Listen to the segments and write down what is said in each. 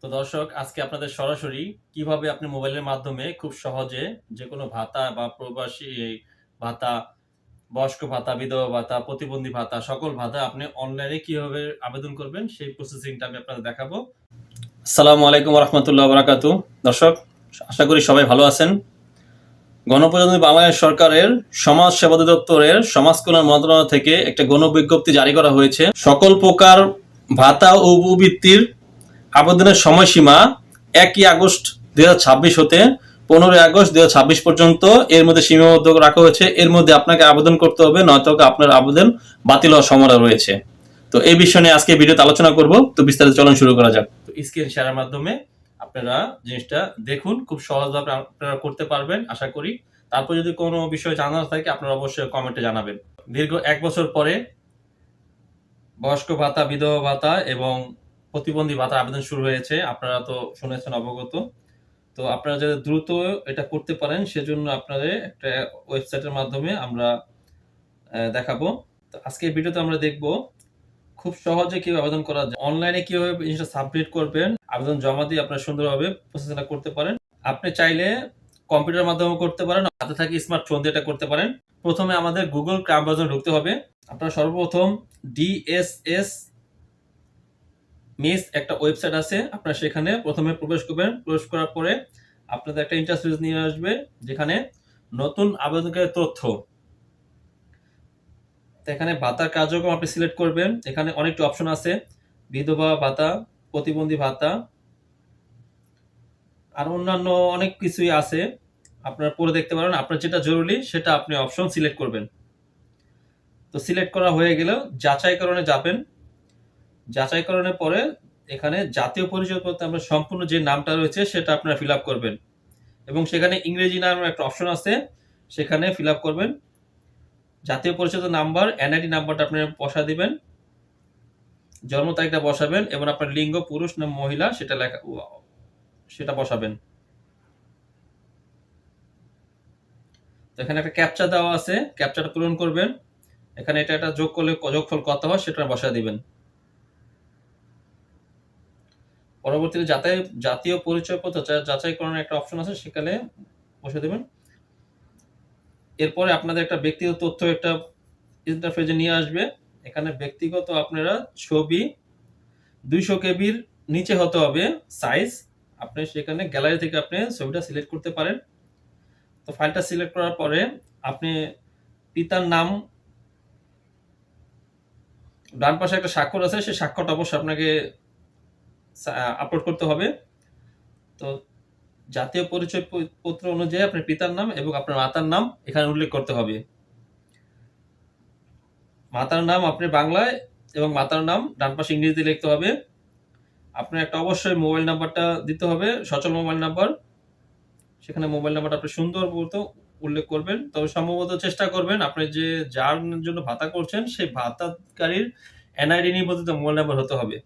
তো দর্শক, আজকে আপনাদের সরাসরি কিভাবে আপনি মোবাইলের মাধ্যমে খুব সহজে যেকোনো ভাতা বা প্রবাসী ভাতা, বয়স্ক ভাতা, বিধবা ভাতা, প্রতিবন্ধী ভাতা, সকল ভাতা আপনি অনলাইনে কিভাবে আবেদন করবেন সেই প্রসেসিংটা আমি আপনাদের দেখাবো। আসসালামু আলাইকুম ওয়া রাহমাতুল্লাহি ওয়া বারাকাতুহু। দর্শক, আশা করি সবাই ভালো আছেন। গণপ্রজাতন্ত্রী বাংলাদেশ সরকারের সমাজ সেবা অধিদপ্তরের সমাজ কল্যাণ মন্ত্রণালয় থেকে একটা গণবিজ্ঞপ্তি জারি করা হয়েছে। সকল প্রকার ভাতা ও উপবৃত্তির আবেদনের সময়সীমা 1 আগস্ট 2026 হতে 15 আগস্ট 2026 পর্যন্ত এর মধ্যে সীমাবদ্ধ রাখা হয়েছে। এর মধ্যে আপনাকে আবেদন করতে হবে, নয়তো আপনার আবেদন বাতিল হওয়ার সম্ভাবনা রয়েছে। তো এই বিষয় নিয়ে আজকে ভিডিওতে আলোচনা করব। তো বিস্তারিত চলুন শুরু করা যাক। তো স্ক্রিন শেয়ারের মাধ্যমে আপনারা জিনিসটা দেখুন, খুব সহজভাবে আপনারা করতে পারবেন আশা করি। তারপর যদি কোনো বিষয় জানার থাকে আপনারা অবশ্যই কমেন্টে জানাবেন। দীর্ঘ 1 বছর পরে বয়স্ক ভাতা, বিধবা ভাতা এবং প্রতিবন্ধী ভাতা আবেদন শুরু হয়েছে। আপনারা তো শুনেছেন, অবগত। তো আপনারা যাতে দ্রুত এটা করতে পারেন সেজন্য আপনাদের একটা ওয়েবসাইটের মাধ্যমে আমরা দেখাবো। তো আজকের ভিডিওতে আমরা দেখব খুব সহজে কিভাবে আবেদন করা যায়, অনলাইনে কিভাবে জিনিসটা সাবমিট করবেন, আবেদন জমা দিয়ে আপনারা সুন্দরভাবে প্রসেসিংটা করতে পারেন। আপনি চাইলে কম্পিউটারের মাধ্যমে করতে পারেন, হাতে থাকি স্মার্টফোন দিয়ে এটা করতে পারেন। প্রথমে আমাদের গুগল ক্রোম ব্রাউজারে ঢুকতে হবে। আপনারা সর্বপ্রথম ডিএসএস মিস একটা ওয়েবসাইট আছে, আপনারা সেখানে প্রথমে প্রবেশ করবেন। প্রবেশ করার পরে আপনাদের একটা ইন্টারফেস নিয়ে আসবে, যেখানে নতুন আবেদনকারীর তথ্য, এখানে ভাতার কার্যক্রম আপনি সিলেক্ট করবেন। এখানে অনেকটা অপশন আছে, বিধবা ভাতা, প্রতিবন্ধী ভাতা, আর অন্যান্য অনেক কিছুই আছে, আপনারা পড়ে দেখতে পারেন। আপনার যেটা জরুরি সেটা আপনি অপশন সিলেক্ট করবেন। তো সিলেক্ট করা হয়ে গেলেও যাচাইকরণে যাবেন। যাচাইকরণের পরে এখানে জাতীয় পরিচয়পত্রে আপনার সম্পূর্ণ যে নামটা রয়েছে সেটা আপনারা ফিল আপ করবেন, এবং সেখানে ইংরেজি নামের একটা অপশন আছে, সেখানে ফিল আপ করবেন। জাতীয় পরিচয় নাম্বার, এনআইডি নাম্বারটা আপনি বসা দিবেন, জন্ম তারিখটা বসাবেন, এবং আপনার লিঙ্গ পুরুষ না মহিলা সেটা বসাবেন। তো এখানে একটা ক্যাপচা দেওয়া আছে, ক্যাপচাটা পূরণ করবেন। এখানে এটা একটা যোগ করলে যোগফল কত হয় সেটা বসা দিবেন। পরবর্তীতে জাতীয় পরিচয়পত্র যাচাইকরণের একটা অপশন আছে, সেখানে বসে দেবেন। এরপরে আপনাদের একটা ব্যক্তিগত তথ্য একটা ইন্টারফেসে নিয়ে আসবে। এখানে ব্যক্তিগত আপনারা ছবি 200 কেবির নিচে হতে হবে সাইজ। আপনি সেখানে গ্যালারি থেকে আপনি ছবিটা সিলেক্ট করতে পারেন। তো ফাইলটা সিলেক্ট করার পরে আপনি পিতার নাম, ডান পাশে একটা স্বাক্ষর আছে, সেই স্বাক্ষরটা অবশ্যই আপনাকে আপলোড করতে হবে। তো জাতীয় পরিচয় পত্র অনুযায়ী আপনার পিতার নাম এবং আপনার মাতার নাম এখানে উল্লেখ করতে হবে। মাতার নাম আপনি বাংলায় এবং মাতার নাম ডান পাশে ইংরেজিতে লিখতে হবে। আপনার একটা অবশ্যই মোবাইল নাম্বারটা দিতে হবে, সচল মোবাইল নাম্বার। সেখানে মোবাইল নাম্বারটা আপনি সুন্দর মতো উল্লেখ করবেন। তবে সম্ভবত চেষ্টা করবেন আপনি যে যার জন্য ভাতা করছেন সেই ভাতাকারীর এনআইডি নিবন্ধিত মোবাইল নাম্বার হতে হবে।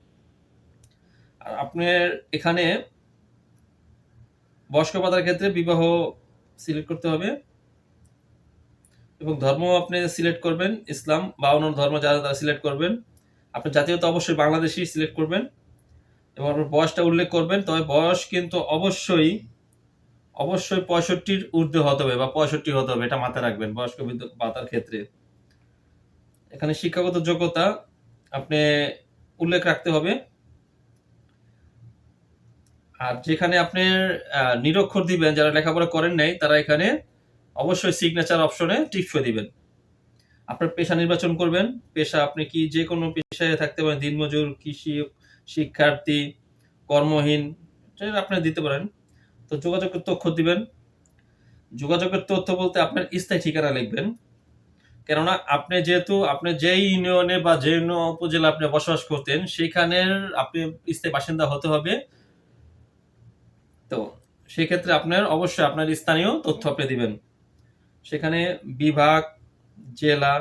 আর আপনার এখানে বয়স্ক ভাতার ক্ষেত্রে বিবাহ সিলেক্ট করতে হবে, এবং ধর্ম আপনি সিলেক্ট করবেন ইসলাম বা অন্য ধর্ম যারা তারা সিলেক্ট করবেন। আপনার জাতীয়তা অবশ্যই বাংলাদেশি সিলেক্ট করবেন, এবং আপনার বয়সটা উল্লেখ করবেন। তবে বয়স কিন্তু অবশ্যই 65-র ঊর্ধ্বে হতে হবে বা 65 হতে হবে, এটা মাথায় রাখবেন বয়স্ক ভাতার ক্ষেত্রে। এখানে শিক্ষাগত যোগ্যতা আপনি উল্লেখ রাখতে হবে। আর যেখানে আপনি নিরক্ষর দিবেন, যারা লেখাপড়া করেন নাই, তারা এখানে অবশ্যই সিগনেচার অপশনে টিপসই দিবেন। আপনার পেশা নির্বাচন করবেন, পেশা আপনি কি যে কোনো পেশায় থাকতে পারেন, দিনমজুর, কৃষি, শিক্ষার্থী, কর্মহীন, আপনি দিতে পারেন। তো যোগাযোগের তথ্য দিবেন। যোগাযোগের তথ্য বলতে আপনার স্থায়ী ঠিকানা লিখবেন, কেননা আপনি যেহেতু আপনি যেই ইউনিয়নে বা যে উপজেলা আপনি বসবাস করতেন সেখানের আপনি স্থায়ী বাসিন্দা হতে হবে। তো সেক্ষেত্রে আপনার অবশ্যই আপনার স্থানীয় তথ্য আপনি দিবেন। সেখানে বিভাগ, জেলা,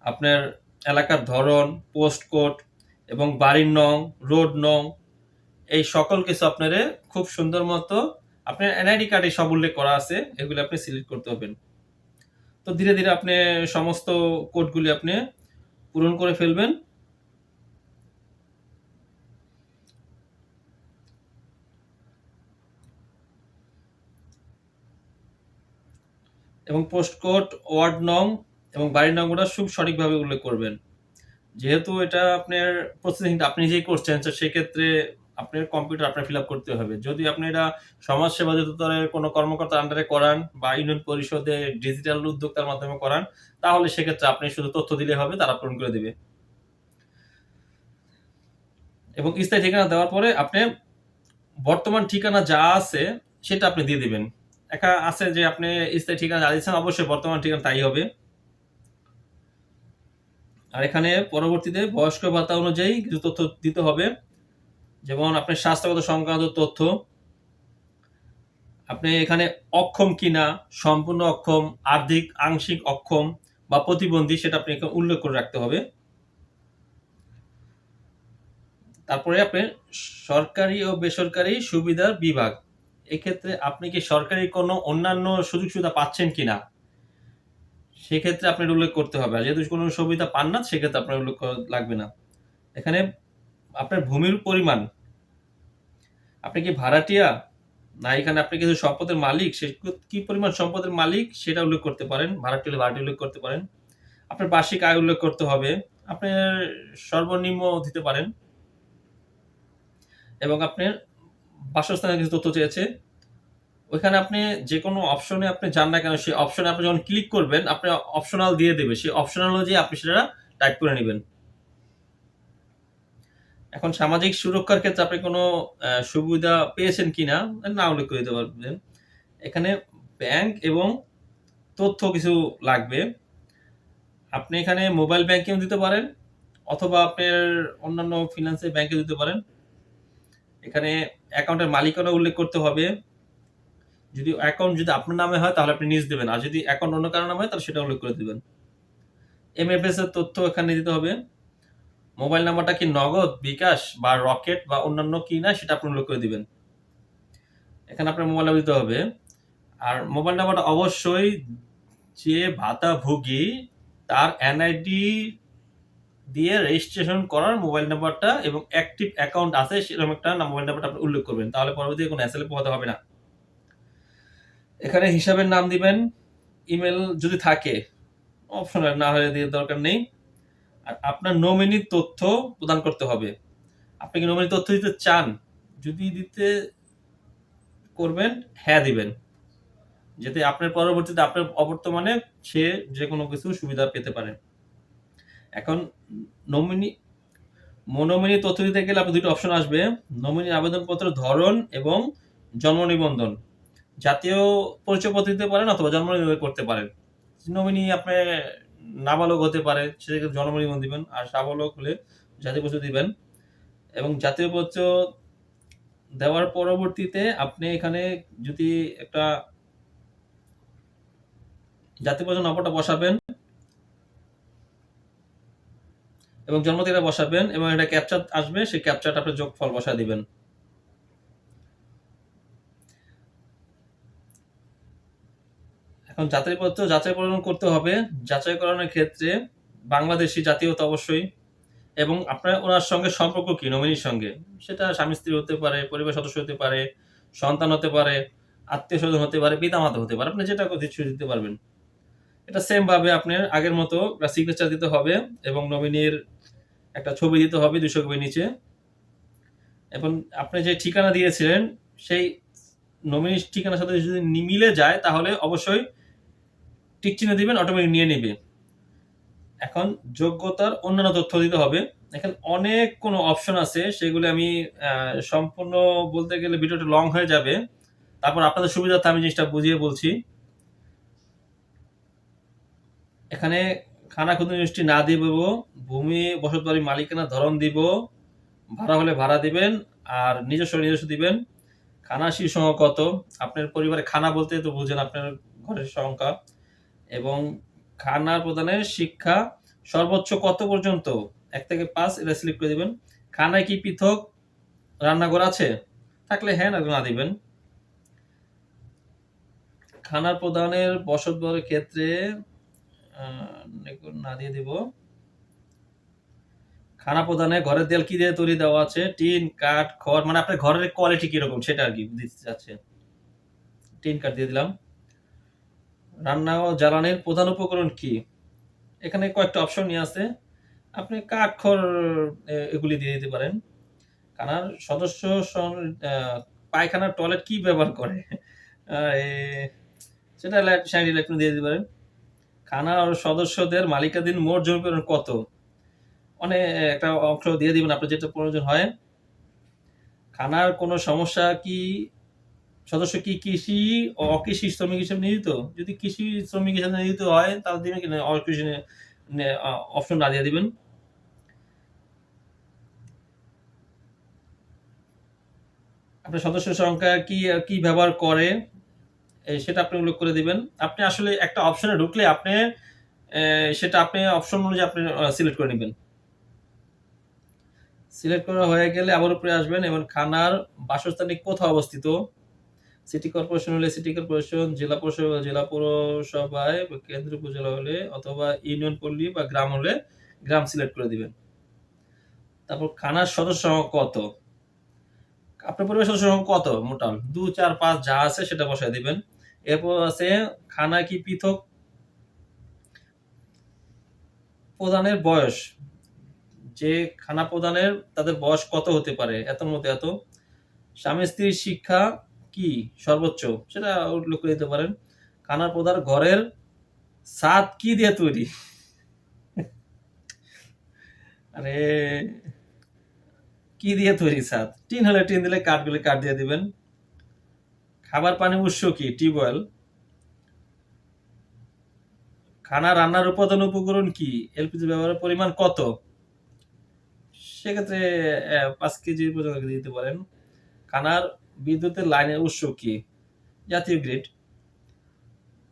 আপনার এলাকার ধরন, পোস্ট কোড এবং বাড়ির নং, রোড নং, এই সকল কিছু আপনারে খুব সুন্দর মতো আপনার এনআইডি কার্ডে সব উল্লেখ করা আছে, এগুলো আপনি সিলেক্ট করতে হবেন। তো ধীরে ধীরে আপনি সমস্ত কোডগুলি আপনি পূরণ করে ফেলবেন। এবং পোস্ট কোড, ওয়ার্ড নং এবং বাড়ির নংটা খুব সঠিকভাবে উল্লেখ করবেন। যেহেতু এটা আপনার প্রসেসিংটা আপনি নিজেই করছেন, তো সেক্ষেত্রে আপনার কম্পিউটার আপনার ফিল আপ করতে হবে। যদি আপনি এটা সমাজসেবা অধিদপ্তরের কোনো কর্মকর্তার আন্ডারে করান বা ইউনিয়ন পরিষদে ডিজিটাল উদ্যোক্তার মাধ্যমে করান, তাহলে সেক্ষেত্রে আপনি শুধু তথ্য দিলে হবে, তারা পূরণ করে দেবে। এবং স্থায়ী ঠিকানা দেওয়ার পরে আপনি বর্তমান ঠিকানা যা আছে সেটা আপনি দিয়ে দিবেন। একা আছে যে আপনি স্থায়ী ঠিকানা যা দিচ্ছেন, অবশ্যই বর্তমান ঠিকানা তাই হবে। আর এখানে পরবর্তীতে বয়স্ক ভাতা অনুযায়ী কিছু তথ্য দিতে হবে, যেমন আপনার স্বাস্থ্যগত সংক্রান্ত তথ্য, আপনি এখানে অক্ষম কিনা, সম্পূর্ণ অক্ষম, আর্থিক আংশিক অক্ষম বা প্রতিবন্ধী, সেটা আপনি উল্লেখ করে রাখতে হবে। তারপরে আপনার সরকারি ও বেসরকারি সুবিধার বিভাগ, এক্ষেত্রে আপনি কি সরকারি কোনো অন্যান্য সুযোগ সুবিধা পাচ্ছেন কিনা, সেক্ষেত্রে আপনার উল্লেখ করতে হবে। আর যেহেতু কোনো সুবিধা পান না, সেক্ষেত্রে আপনার উল্লেখ লাগবে না। এখানে আপনার ভূমির পরিমাণ, আপনি কি ভাড়াটিয়া না এখানে আপনি কিছু সম্পদের মালিক, সে কি পরিমাণ সম্পদের মালিক সেটা উল্লেখ করতে পারেন। ভাড়াটি হলে ভাড়াটি উল্লেখ করতে পারেন। আপনার বার্ষিক আয় উল্লেখ করতে হবে। আপনার সর্বনিম্ন দিতে পারেন। এবং আপনার বাসস্থানের কিছু তথ্য চেয়েছে। ওইখানে আপনি যে কোনো অপশনে আপনি যান না কেন, সেই অপশনে আপনি যখন ক্লিক করবেন, আপনি অপশনাল দিয়ে দেবে। সেই অপশনাল অনুযায়ী আপনি সেটা টাইপ করে নেবেন। এখন সামাজিক সুরক্ষার ক্ষেত্রে আপনি কোনো সুবিধা পেয়েছেন কিনা, না উল্লেখ করে দিতে পারবেন। এখানে ব্যাংক এবং তথ্য কিছু লাগবে। আপনি এখানে মোবাইল ব্যাংকিং দিতে পারেন, অথবা আপনার অন্যান্য ফিন্যান্সের ব্যাংকে দিতে পারেন। এখানে অ্যাকাউন্টের মালিকানা উল্লেখ করতে হবে। যদি অ্যাকাউন্ট যদি আপনার নামে হয় তাহলে আপনি নিজ দেবেন, আর যদি অ্যাকাউন্ট অন্য কারো নামে হয় তাহলে সেটা উল্লেখ করে দিবেন। এমএফএস এর তথ্য এখানে দিতে হবে। মোবাইল নাম্বারটা কি নগদ, বিকাশ বা রকেট বা অন্যান্য কি না, সেটা আপনি উল্লেখ করে দিবেন। এখানে আপনার মোবাইল নাম্বার দিতে হবে। আর মোবাইল নাম্বারটা অবশ্যই যে ভাতাভোগী তার এনআইডি দিয়ে রেজিস্ট্রেশন করার মোবাইল নাম্বারটা এবং অ্যাক্টিভ অ্যাকাউন্ট আছে সেরকম একটা মোবাইল নাম্বারটা আপনি উল্লেখ করবেন, তাহলে পরবর্তীতে কোনো হ্যাসেলে পোহাতে হবে না। এখানে হিসাবের নাম দিবেন, ইমেল যদি থাকে অপশনাল, না হলে দিয়ে দরকার নেই। আর আপনার নমিনির তথ্য প্রদান করতে হবে। আপনি কি নমিনি তথ্য দিতে চান? যদি দিতে করবেন, হ্যাঁ দিবেন, যাতে আপনার পরবর্তীতে আপনার অবর্তমানে সে যে কোনো কিছু সুবিধা পেতে পারে। এখন নমিনি মনোমিনি তথ্য দিতে গেলে আপনার দুটো অপশন আসবে, নমিনি আবেদনপত্রের ধরন এবং জন্ম নিবন্ধন। জাতীয় পরিচয়পত্র দিতে পারেন অথবা জন্ম নিবন্ধন করতে পারেন। নমিনি আপনি নাবালক হতে পারে, সেক্ষেত্রে জন্ম নিবন্ধন দিবেন, আর সাবালক হলে জাতীয় পরিচয় দিবেন। এবং জাতীয় পরিচয় দেওয়ার পরবর্তীতে আপনি এখানে যদি একটা জাতীয় পরিচয় নম্বরটা বসাবেন এবং জন্ম তারিখ বসাবেন, এবং একটা ক্যাপচা আসবে, সেই ক্যাপচাটা আপনি যোগফল বসা দিবেন। এখন জাতীয়পত্র যাচাইকরণ করতে হবে। যাচাইকরণের ক্ষেত্রে বাংলাদেশি জাতীয়তা অবশ্যই, এবং আপনার ওনার সঙ্গে সম্পর্ক কি, নমিনির সঙ্গে, সেটা স্বামী স্ত্রী হতে পারে, পরিবার সদস্য হতে পারে, সন্তান হতে পারে, আত্মীয় স্বজন হতে পারে, পিতামাতা হতে পারে, আপনি যেটা কিছু দিতে পারবেন। এটা সেম ভাবে আপনার আগের মতো সিগনেচার দিতে হবে এবং নমিনির একটা ছবি দিতে হবে 200 কপি নিচে। এবং আপনি যে ঠিকানা দিয়েছিলেন সেই নমিনির ঠিকানার সাথে যদি মিলে যায় তাহলে অবশ্যই টিক চিহ্ন দিবেন, অটোমেটিক নিয়ে নেবে। এখন যোগ্যতার অন্যান্য তথ্য দিতে হবে। এখানে অনেক কোনো অপশন আছে, সেগুলো আমি সম্পূর্ণ বলতে গেলে ভিডিওটা লং হয়ে যাবে। তারপর আপনাদের সুবিধার্থে আমি জিনিসটা বুঝিয়ে বলছি। এখানে খানা খুদে জিনিসটি না দিব, ভূমি বসত বাড়ির মালিকানা ধরন দিব, ভাড়া হলে ভাড়া দিবেন, আর নিজস্ব দিবেন। খানা শিশু কত, আপনার পরিবারে খানা বলতে তো বুঝেন আপনার ঘরের সংখ্যা, এবং খানা প্রদানের শিক্ষা সর্বোচ্চ কত পর্যন্ত, 1 থেকে 5 এটা সিলেক্ট করে দিবেন। খানায় কি পৃথক রান্নাঘর আছে, থাকলে হ্যাঁ না দিবেন। খানা প্রদানের বসত বাড়ির ক্ষেত্রে না দিয়ে দিব। খানা প্রদানে ঘরের দেয়াল কি দিয়ে তৈরি দেওয়া আছে, টিন, কাঠ, খড়, মানে আপনার ঘরের কোয়ালিটি কিরকম সেটা আর কি দিতে চাচ্ছে। টিন কাঠ দিয়ে দিলাম। রান্না ও জ্বালানির প্রধান উপকরণ কি? এখানে কয়েকটা অপশন নিয়ে আছে। আপনি কাঠখড় এগুলি দিয়ে দিতে পারেন। খানার সদস্য পায়খানার টয়লেট কি ব্যবহার করে? আ এ সেটা সাইড আপনি দিয়ে দিতে পারেন। খানার সদস্যদের মালিকানাধীন মোট জমি পরিমাণ কত? মানে একটা অংশ দিয়ে দিবেন আপনার যেটা প্রয়োজন হয়। খানার কোনো সমস্যা কি সদস্য কি কৃষি ও অকৃষি শ্রমিক হিসেবে নিয়োজিত? যদি কৃষি শ্রমিক হিসেবে নিয়োজিত হয় তাহলে দিবেন কি না অকৃষি অপশন না দিয়ে দিবেন। আপনার সদস্য সংখ্যা কি ব্যবহার করে সেটা আপনি উল্লেখ করে দিবেন। আপনি আসলে একটা অপশনে ঢুকলে আপনি সেটা আপনি অপশন অনুযায়ী আপনি সিলেক্ট করে নিবেন। সিলেক্ট করা হয়ে গেলে আবার উপরে আসবেন এবং খানার বাসস্থানটি কোথায় অবস্থিত? সিটি কর্পোরেশন হলে সিটি কর্পোরেশন, জেলা পরিষদ জেলা পৌরসভায়, কেন্দ্রীয় উপজেলা হলে অথবা ইউনিয়ন পল্লী বা গ্রাম হলে গ্রাম সিলেক্ট করে দিবেন। তারপর খানার সদস্য সংখ্যা কত? আপনার পরিবারের সদস্য সংখ্যা কত মোটাল 2, 4, 5 যা আছে সেটা বসায় দিবেন। এরপর আছে খানা কি পৃথক প্রদানের বয়স, যে খানা প্রদানের তাদের বয়স কত হতে পারে? এতর মধ্যে এত। স্বামী স্ত্রীর শিক্ষা কি সর্বোচ্চ? সেটা উল্লেখ করে দিতে পারেন। খানার প্রদান ঘরের ছাদ কি দিয়ে তৈরি? আরে কি দিয়ে তৈরি ছাদ? টিন হলে টিন দিলে কাঠগুলি কাঠ দিয়ে দিবেন। খাবার পানির উৎস কি? টিউবওয়েল। খানা রান্নার উপাদান উপকরণ কি? এলপিজি ব্যবহারের পরিমাণ কত? সেক্ষেত্রে 5 কেজি পর্যন্ত দিতে পারেন। খানার বিদ্যুতের লাইনের উৎস কি? জাতীয় গ্রিড।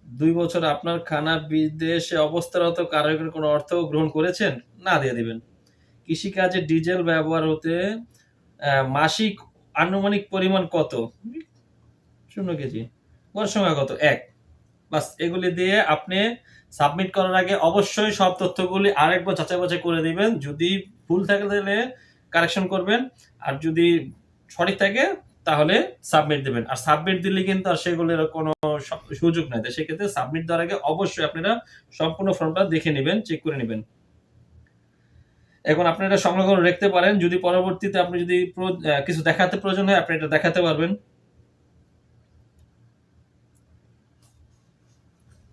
2 বছর আপনার খানা বিদেশে অবস্থারত কারিগর কোনো অর্থ গ্রহণ করেছেন? না দিয়ে দিবেন। কৃষিকাজে ডিজেল ব্যবহার হতে মাসিক আনুমানিক পরিমাণ কত? 0 কেজি। গড় সংখ্যা কত? 1। বাস এগুলি দিয়ে আপনি সাবমিট করার আগে অবশ্যই সব তথ্যগুলি আরেকবার যাচাই বাছাই করে দিবেন। যদি ভুল থাকে তাহলে কারেকশন করবেন। আর যদি সঠিক থাকে তাহলে সাবমিট দিবেন। আর সাবমিট দিলে কিন্তু আর সেগুলোর কোনো সুযোগ নাই। তাই সেক্ষেত্রে সাবমিট দেওয়ার আগে অবশ্যই আপনারা সম্পূর্ণ ফর্মটা দেখে নিবেন, চেক করে নিবেন। এখন আপনি এটা সংগ্রহ করে রাখতে পারেন। যদি পরবর্তীতে আপনি যদি কিছু দেখাতে প্রয়োজন হয় আপনি এটা দেখাতে পারবেন।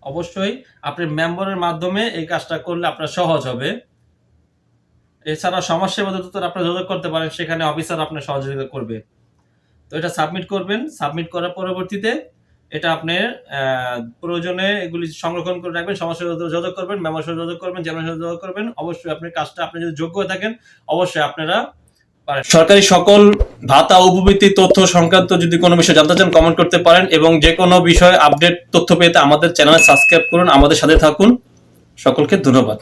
অবশ্যই আপনি মেম্বারের মাধ্যমে এই কাজটা করলে আপনার সহজ হবে। এছাড়া সমাজসেবা দপ্তরে আপনারা যোগাযোগ করতে পারেন, সেখানে অফিসার আপনার সহযোগিতা করবে। তো এটা সাবমিট করবেন। সাবমিট করার পরবর্তীতে এটা আপনি প্রয়োজনে এগুলি সংরক্ষণ করে রাখবেন। সমাজসেবা দপ্তরে যোগাযোগ করবেন, মেম্বারের সাথে যোগাযোগ করবেন, জেলার সাথে যোগাযোগ করবেন। অবশ্যই আপনার কাজটা আপনি যদি যোগ্য হয়ে থাকেন অবশ্যই আপনারা পারেন। সরকারি সকল ভাতা উপবৃত্তি তথ্য সংক্রান্ত যদি কোনো বিষয় জানতে চান কমেন্ট করতে পারেন এবং যে কোনো বিষয়ে আপডেট তথ্য পেতে আমাদের চ্যানেল সাবস্ক্রাইব করুন, আমাদের সাথে থাকুন। সকলকে ধন্যবাদ।